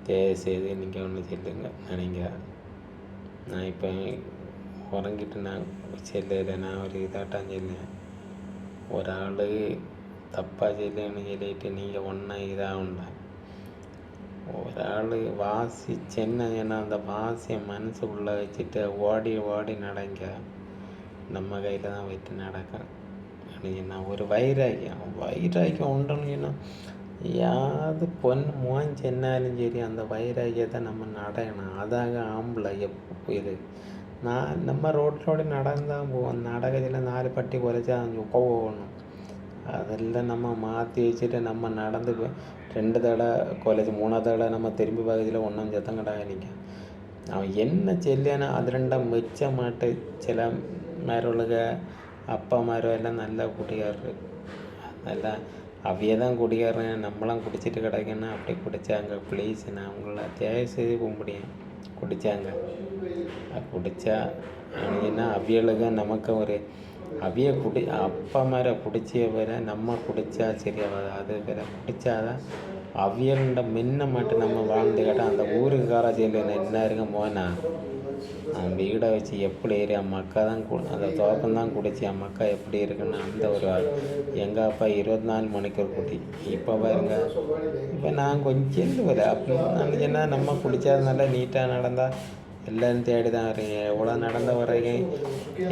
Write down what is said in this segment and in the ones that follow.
தயவுசெய்து நீங்கள் ஒன்று சொல்லுங்க நினைங்க. நான் இப்போ உறங்கிட்டு நான் செல்லையில் நான் ஒரு இதாட்டம் சொன்னேன். ஒரு ஆள் தப்பாக சொல்லுன்னு சொல்லிட்டு நீங்கள் ஒன்றா இதாக உண்டா. ஒரு ஆள் வாசிச்சேன்னா அந்த வாசியை மனசுக்குள்ளே வச்சுட்டு ஓடி ஓடி நடங்க. நம்ம கையில் தான் வைத்து நடக்கும். அப்படின்னா ஒரு வைராக்கியம் உண்டுன்னு யாது பொண்ணு மோன் சென்னாலும் சரி அந்த வைராக்கியத்தை நம்ம நடக்கணும். அதாக ஆம்பளை இது நம்ம ரோட்டிலோடு நடந்தான் போவோம். நடக்கிறதுல 4 பட்டி குறைச்சா அங்கே போகணும். அதெல்லாம் நம்ம மாற்றி வச்சுட்டு நம்ம நடந்து 2 தடவை குறைச்சி 3 தடவை நம்ம திரும்பி பகுதியில் ஒன்றும் சத்தம் கிடாக நிற்கும். அவன் என்ன செல்லியானா அது 2 மிச்ச மாட்டு சில மாருளுக அப்பா மாரோ எல்லாம் நல்லா குடிகாரரு. நல்லா அவையே தான் குடிகாரன். நம்மளாம் குடிச்சிட்டு கிடக்குன்னா அப்படி குடித்தாங்க. ப்ளீஸ் நான் உங்களை தயவு செய்து கும்பிடியேன். குடித்தாங்க குடித்தா அப்படின்னா அவியலுக நமக்கு ஒரு அவிய அப்பா மாதிரி குடிச்சிய வர நம்ம குடித்தா சரியாகாது. அது வேற குடித்தாதான் அவியல்ட முன்ன மட்டும் நம்ம வாழ்ந்து கேட்டால் அந்த ஊருக்கார செய்யல என்ன இருக்க போனா வீடை வச்சு எப்படி ஏறி அம்மாக்கா தான் அந்த தோப்பந்தான் குடிச்சு அம்மாக்கா எப்படி இருக்குன்னு அந்த ஒரு எங்கள் அப்பா 24 மணிக்கு ஒரு குட்டி. இப்போ பாருங்க இப்போ நான் கொஞ்சம் வர அப்படி நினச்சேன்னா நம்ம குடித்ததுனால நீட்டாக நடந்தால் எல்லோரும் தேடி தான் வரீங்க. எவ்வளோ நடந்த வரைக்கும்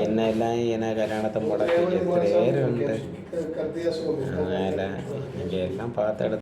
என்ன எல்லாம் என்ன கல்யாணத்தை போட எத்தனை பேர் உண்டு. அதனால் நீங்கள் எல்லாம் பார்த்து